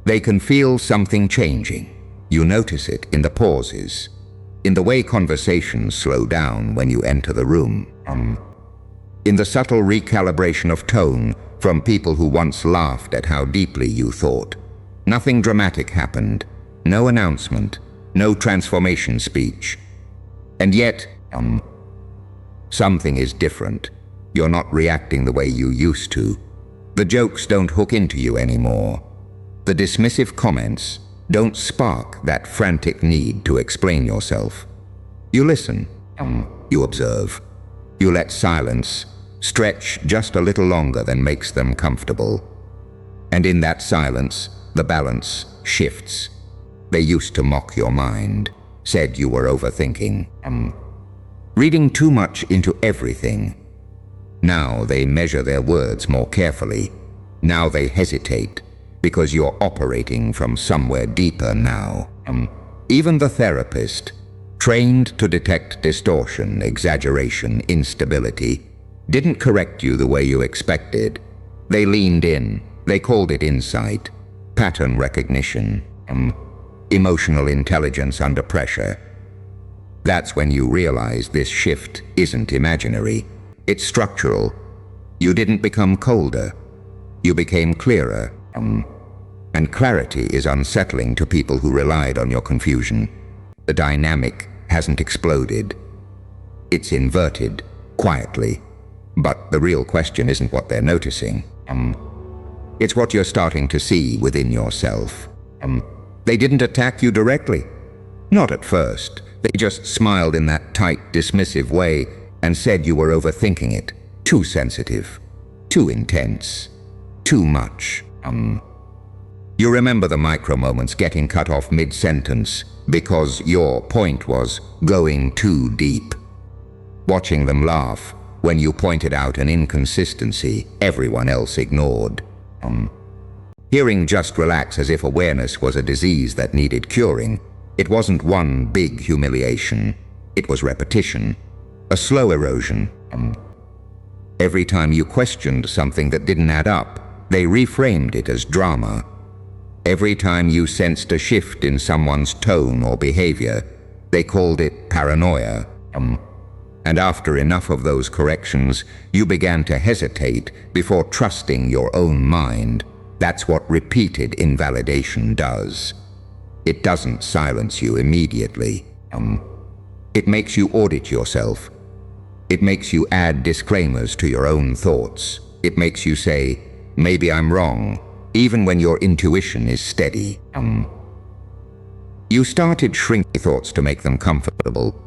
They can feel something changing. You notice it in the pauses, in the way conversations slow down when you enter the room, in the subtle recalibration of tone from people who once laughed at how deeply you thought. Nothing dramatic happened, no announcement, no transformation speech. And yet, something is different. You're not reacting the way you used to. The jokes don't hook into you anymore. The dismissive comments don't spark that frantic need to explain yourself. You listen, you observe, you let silence stretch just a little longer than makes them comfortable. And in that silence, the balance shifts. They used to mock your mind, said you were overthinking, reading too much into everything. Now they measure their words more carefully. Now they hesitate because you're operating from somewhere deeper now. Even the therapist, trained to detect distortion, exaggeration, instability, didn't correct you the way you expected. They leaned in. They called it insight, pattern recognition, emotional intelligence under pressure. That's when you realize this shift isn't imaginary. It's structural. You didn't become colder. You became clearer. And clarity is unsettling to people who relied on your confusion. The dynamic hasn't exploded. It's inverted, quietly. But the real question isn't what they're noticing. It's what you're starting to see within yourself. They didn't attack you directly. Not at first. They just smiled in that tight, dismissive way and said you were overthinking it. Too sensitive. Too intense. Too much. You remember the micro moments getting cut off mid-sentence because your point was going too deep. Watching them laugh when you pointed out an inconsistency everyone else ignored. Hearing just relax as if awareness was a disease that needed curing. It wasn't one big humiliation. It was repetition. A slow erosion. Every time you questioned something that didn't add up, they reframed it as drama. Every time you sensed a shift in someone's tone or behavior, they called it paranoia. And after enough of those corrections, you began to hesitate before trusting your own mind. That's what repeated invalidation does. It doesn't silence you immediately. It makes you audit yourself. It makes you add disclaimers to your own thoughts. It makes you say, maybe I'm wrong, even when your intuition is steady. You started shrinking thoughts to make them comfortable.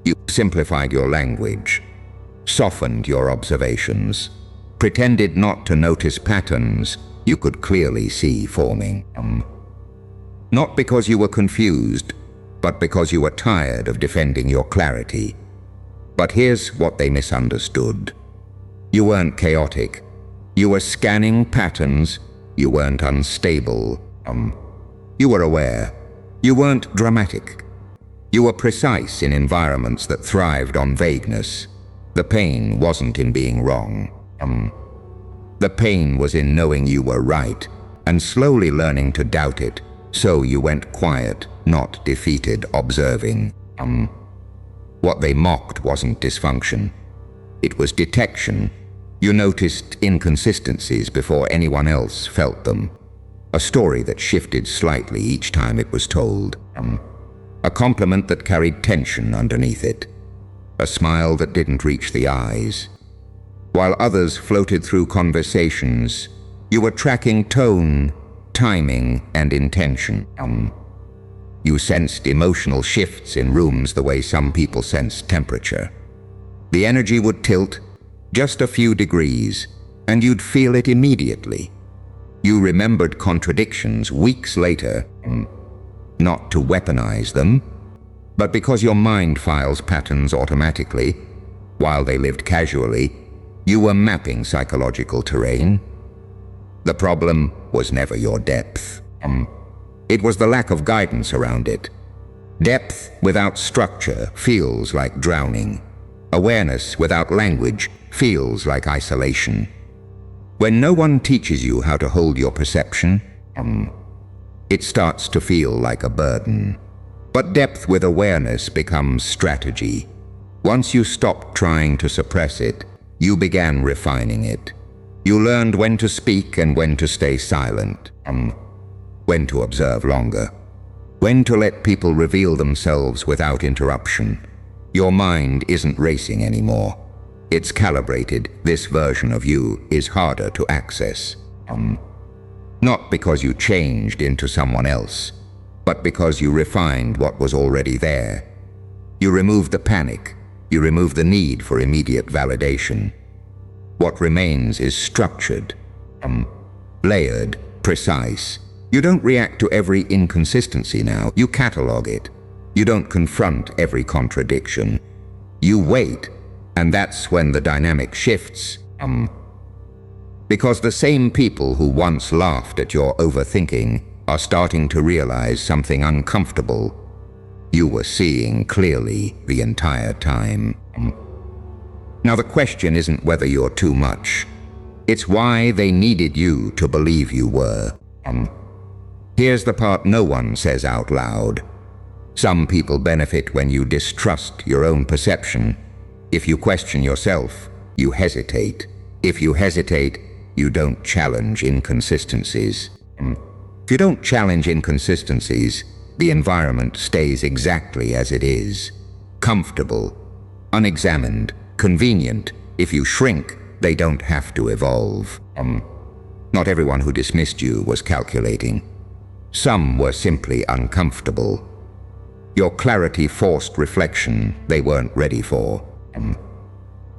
You simplified your language, softened your observations, pretended not to notice patterns you could clearly see forming. Not because you were confused, but because you were tired of defending your clarity. But here's what they misunderstood. You weren't chaotic. You were scanning patterns. You weren't unstable. You were aware. You weren't dramatic. You were precise in environments that thrived on vagueness. The pain wasn't in being wrong. The pain was in knowing you were right and slowly learning to doubt it. So you went quiet, not defeated, observing. What they mocked wasn't dysfunction. It was detection. You noticed inconsistencies before anyone else felt them. A story that shifted slightly each time it was told. A compliment that carried tension underneath it. A smile that didn't reach the eyes. While others floated through conversations, you were tracking tone, timing, and intention. You sensed emotional shifts in rooms the way some people sense temperature. The energy would tilt just a few degrees, and you'd feel it immediately. You remembered contradictions weeks later, not to weaponize them, but because your mind files patterns automatically, while they lived casually, you were mapping psychological terrain. The problem was never your depth. It was the lack of guidance around it. Depth without structure feels like drowning. Awareness without language feels like isolation. When no one teaches you how to hold your perception, it starts to feel like a burden. But depth with awareness becomes strategy. Once you stopped trying to suppress it, you began refining it. You learned when to speak and when to stay silent, when to observe longer, when to let people reveal themselves without interruption. Your mind isn't racing anymore. It's calibrated. This version of you is harder to access. Not because you changed into someone else, but because you refined what was already there. You removed the panic. You removed the need for immediate validation. What remains is structured, layered, precise. You don't react to every inconsistency now. You catalog it. You don't confront every contradiction. You wait, and that's when the dynamic shifts. Because the same people who once laughed at your overthinking are starting to realize something uncomfortable you were seeing clearly the entire time. Now the question isn't whether you're too much. It's why they needed you to believe you were. Here's the part no one says out loud. Some people benefit when you distrust your own perception. If you question yourself, you hesitate. If you hesitate, you don't challenge inconsistencies. If you don't challenge inconsistencies, the environment stays exactly as it is. Comfortable, unexamined, convenient. If you shrink, they don't have to evolve. Not everyone who dismissed you was calculating. Some were simply uncomfortable. Your clarity forced reflection they weren't ready for.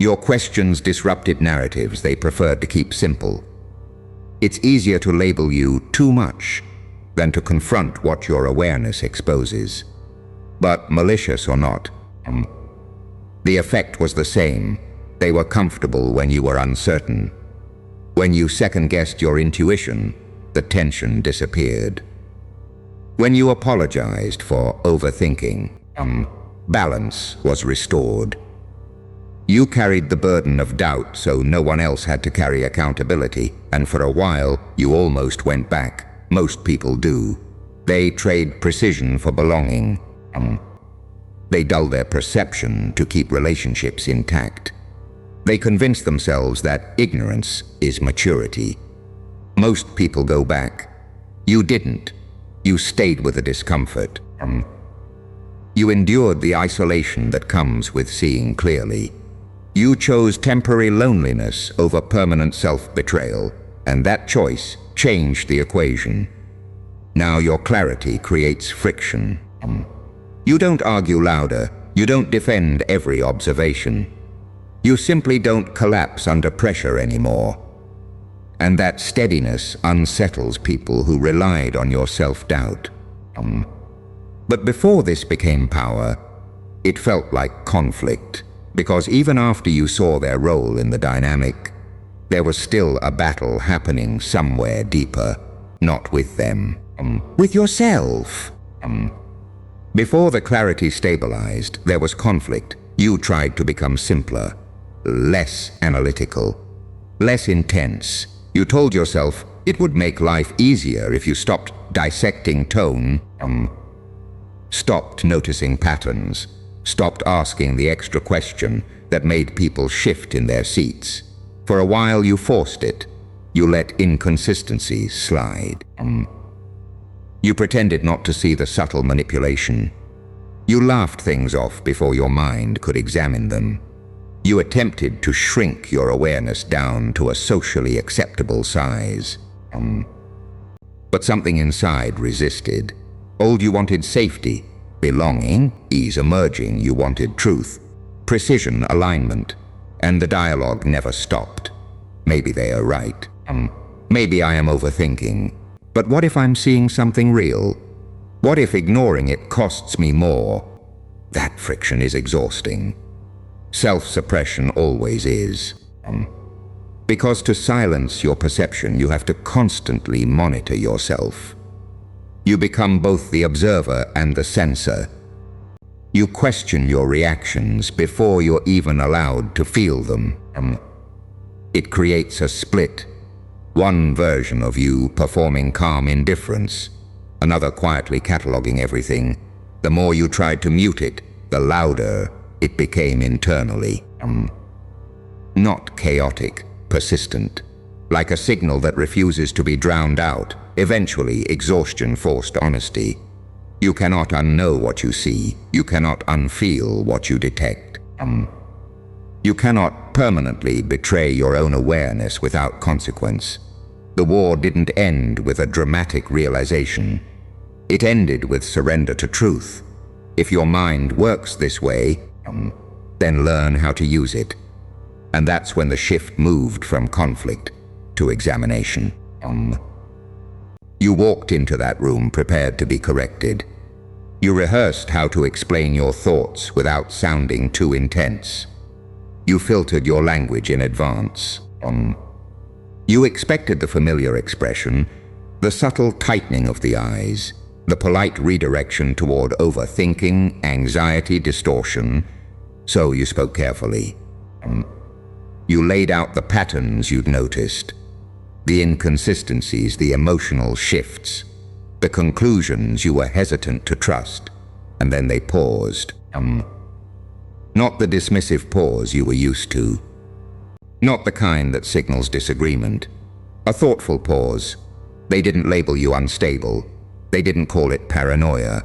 Your questions disrupted narratives they preferred to keep simple. It's easier to label you too much than to confront what your awareness exposes. But malicious or not, the effect was the same. They were comfortable when you were uncertain. When you second-guessed your intuition, the tension disappeared. When you apologized for overthinking, balance was restored. You carried the burden of doubt so no one else had to carry accountability, and for a while you almost went back. Most people do. They trade precision for belonging. They dull their perception to keep relationships intact. They convince themselves that ignorance is maturity. Most people go back. You didn't. You stayed with the discomfort. You endured the isolation that comes with seeing clearly. You chose temporary loneliness over permanent self-betrayal, and that choice changed the equation. Now your clarity creates friction. You don't argue louder. You don't defend every observation. You simply don't collapse under pressure anymore. And that steadiness unsettles people who relied on your self-doubt. But before this became power, it felt like conflict, because even after you saw their role in the dynamic, there was still a battle happening somewhere deeper, not with them, with yourself. Before the clarity stabilized, there was conflict. You tried to become simpler, less analytical, less intense. You told yourself it would make life easier if you stopped dissecting tone, stopped noticing patterns, stopped asking the extra question that made people shift in their seats. For a while you forced it. You let inconsistencies slide. You pretended not to see the subtle manipulation. You laughed things off before your mind could examine them. You attempted to shrink your awareness down to a socially acceptable size. But something inside resisted. Old you wanted safety, belonging, ease emerging. You wanted truth, precision, alignment. And the dialogue never stopped. Maybe they are right. Maybe I am overthinking. But what if I'm seeing something real? What if ignoring it costs me more? That friction is exhausting. Self-suppression always is. Because to silence your perception, you have to constantly monitor yourself. You become both the observer and the censor. You question your reactions before you're even allowed to feel them. It creates a split One version of you performing calm indifference, another quietly cataloging everything. The more you tried to mute it, the louder it became internally. Not chaotic, persistent. Like a signal that refuses to be drowned out. Eventually, exhaustion forced honesty. You cannot unknow what you see. You cannot unfeel what you detect. You cannot permanently betray your own awareness without consequence. The war didn't end with a dramatic realization. It ended with surrender to truth. If your mind works this way, then learn how to use it. And that's when the shift moved from conflict to examination. You walked into that room prepared to be corrected. You rehearsed how to explain your thoughts without sounding too intense. You filtered your language in advance. You expected the familiar expression, the subtle tightening of the eyes, the polite redirection toward overthinking, anxiety, distortion, so you spoke carefully. You laid out the patterns you'd noticed, the inconsistencies, the emotional shifts, the conclusions you were hesitant to trust, and then they paused. Not the dismissive pause you were used to. Not the kind that signals disagreement. A thoughtful pause. They didn't label you unstable. They didn't call it paranoia.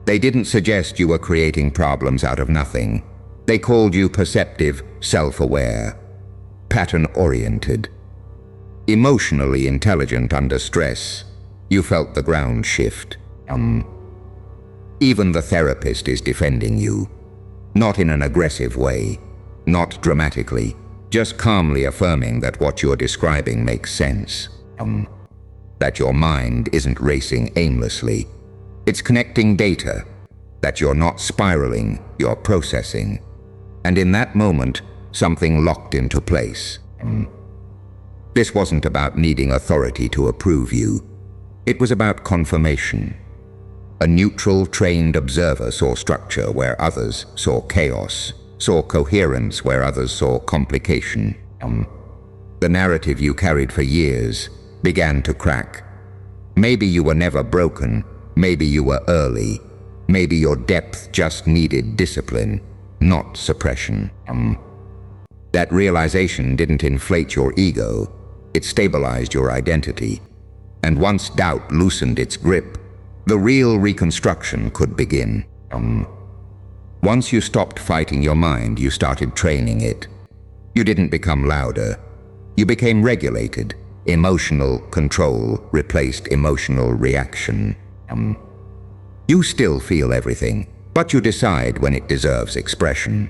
They didn't suggest you were creating problems out of nothing. They called you perceptive, self-aware, pattern-oriented, emotionally intelligent under stress. You felt the ground shift. Even the therapist is defending you. Not in an aggressive way, not dramatically, just calmly affirming that what you're describing makes sense. That your mind isn't racing aimlessly. It's connecting data. That you're not spiraling, you're processing. And in that moment, something locked into place. This wasn't about needing authority to approve you. It was about confirmation. A neutral, trained observer saw structure where others saw chaos, saw coherence where others saw complication. The narrative you carried for years began to crack. Maybe you were never broken, maybe you were early, maybe your depth just needed discipline, not suppression. That realization didn't inflate your ego, it stabilized your identity. And once doubt loosened its grip, the real reconstruction could begin. Once you stopped fighting your mind, you started training it. You didn't become louder. You became regulated. Emotional control replaced emotional reaction. You still feel everything, but you decide when it deserves expression.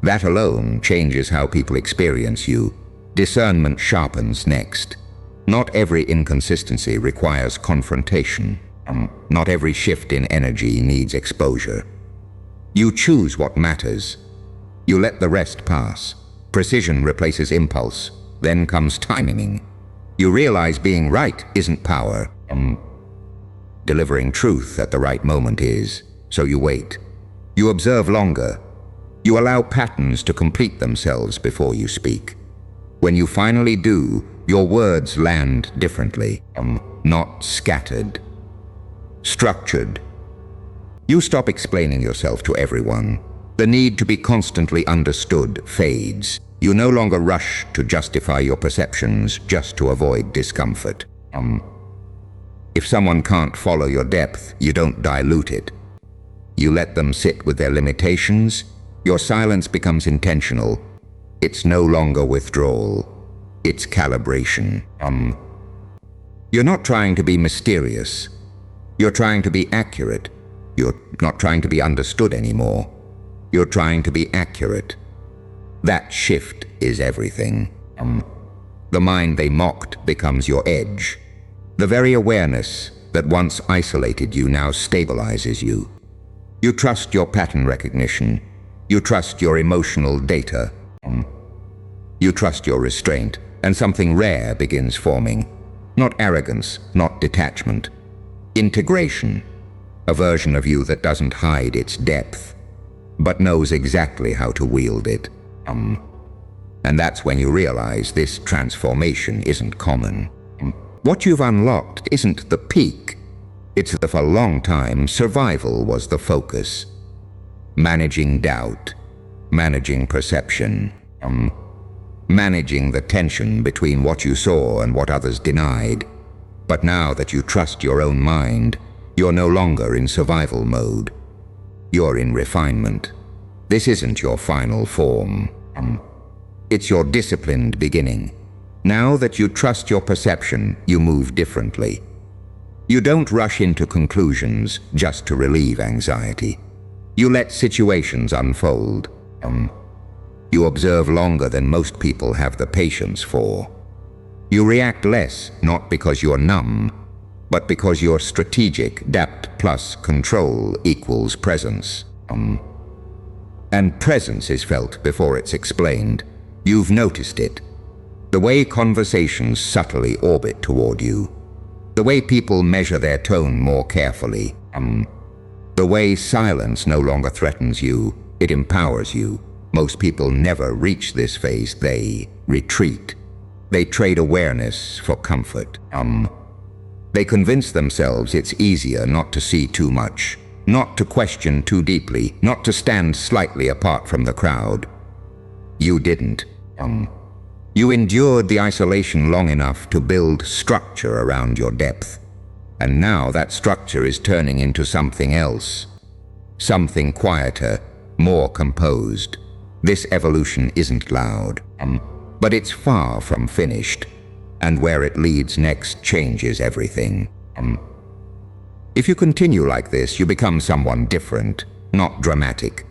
That alone changes how people experience you. Discernment sharpens next. Not every inconsistency requires confrontation. Not every shift in energy needs exposure. You choose what matters. You let the rest pass. Precision replaces impulse. Then comes timing. You realize being right isn't power. Delivering truth at the right moment is. So you wait. You observe longer. You allow patterns to complete themselves before you speak. When you finally do, your words land differently. Not scattered. Structured. You stop explaining yourself to everyone. The need to be constantly understood fades. You no longer rush to justify your perceptions just to avoid discomfort. If someone can't follow your depth, you don't dilute it. You let them sit with their limitations. Your silence becomes intentional. It's no longer withdrawal. It's calibration. You're not trying to be mysterious. You're trying to be accurate. You're not trying to be understood anymore. You're trying to be accurate. That shift is everything. The mind they mocked becomes your edge. The very awareness that once isolated you now stabilizes you. You trust your pattern recognition. You trust your emotional data. You trust your restraint, and something rare begins forming. Not arrogance, not detachment. Integration. A version of you that doesn't hide its depth, but knows exactly how to wield it. And that's when you realize this transformation isn't common. What you've unlocked isn't the peak. It's that for a long time, survival was the focus. Managing doubt, managing perception, managing the tension between what you saw and what others denied. But now that you trust your own mind, you're no longer in survival mode. You're in refinement. This isn't your final form. It's your disciplined beginning. Now that you trust your perception, you move differently. You don't rush into conclusions just to relieve anxiety. You let situations unfold. You observe longer than most people have the patience for. You react less, not because you're numb, but because you're strategic. Depth plus control equals presence. And presence is felt before it's explained. You've noticed it. The way conversations subtly orbit toward you. The way people measure their tone more carefully. The way silence no longer threatens you, it empowers you. Most people never reach this phase. They retreat. They trade awareness for comfort. They convince themselves it's easier not to see too much, not to question too deeply, not to stand slightly apart from the crowd. You didn't. You endured the isolation long enough to build structure around your depth. And now that structure is turning into something else. Something quieter, more composed. This evolution isn't loud, but it's far from finished. And where it leads next changes everything. If you continue like this, you become someone different, not dramatic,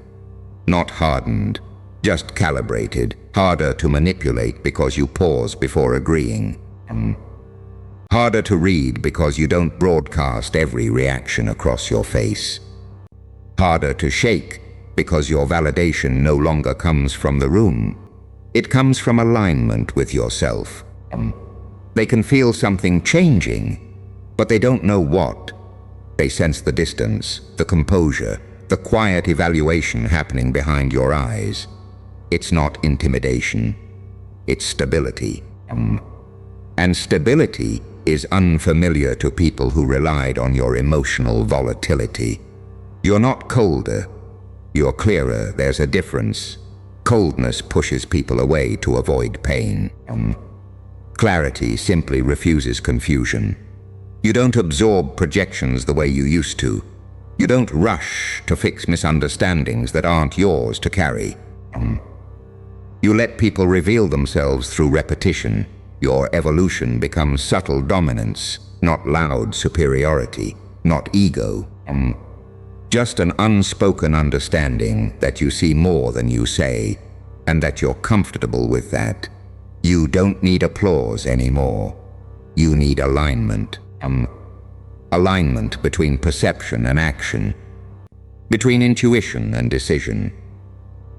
not hardened, just calibrated, harder to manipulate because you pause before agreeing. Harder to read because you don't broadcast every reaction across your face. Harder to shake because your validation no longer comes from the room. It comes from alignment with yourself. They can feel something changing, but they don't know what. They sense the distance, the composure, the quiet evaluation happening behind your eyes. It's not intimidation, it's stability. And stability is unfamiliar to people who relied on your emotional volatility. You're not colder, you're clearer. There's a difference. Coldness pushes people away to avoid pain. Clarity simply refuses confusion. You don't absorb projections the way you used to. You don't rush to fix misunderstandings that aren't yours to carry. You let people reveal themselves through repetition. Your evolution becomes subtle dominance, not loud superiority, not ego. Just an unspoken understanding that you see more than you say, and that you're comfortable with that. You don't need applause anymore. You need alignment. Alignment between perception and action, between intuition and decision,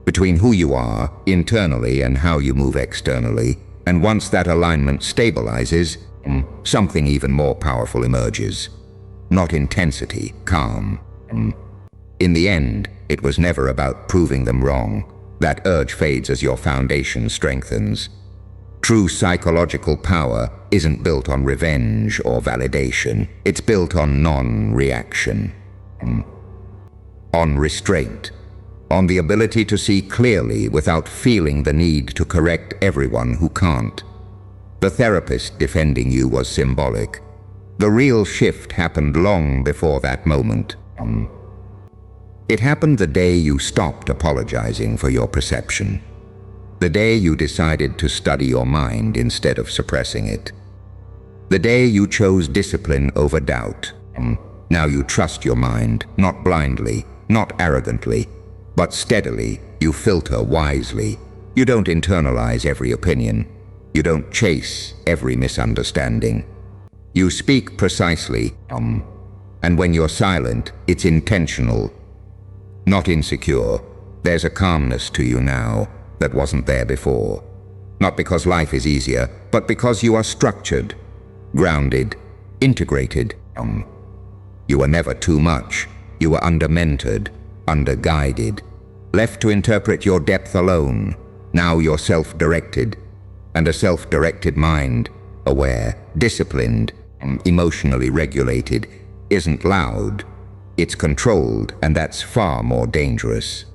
between who you are internally and how you move externally. And once that alignment stabilizes, something even more powerful emerges. Not intensity, calm. In the end, it was never about proving them wrong. That urge fades as your foundation strengthens. True psychological power isn't built on revenge or validation. It's built on non-reaction. On restraint. On the ability to see clearly without feeling the need to correct everyone who can't. The therapist defending you was symbolic. The real shift happened long before that moment. It happened the day you stopped apologizing for your perception. The day you decided to study your mind instead of suppressing it. The day you chose discipline over doubt. Now you trust your mind, not blindly, not arrogantly, but steadily. You filter wisely. You don't internalize every opinion. You don't chase every misunderstanding. You speak precisely, and when you're silent, it's intentional, not insecure. There's a calmness to you now that wasn't there before. Not because life is easier, but because you are structured, grounded, integrated. You were never too much. You were under-mentored, under-guided, left to interpret your depth alone. Now you're self-directed, and a self-directed mind, aware, disciplined, emotionally regulated, isn't loud. It's controlled, and that's far more dangerous.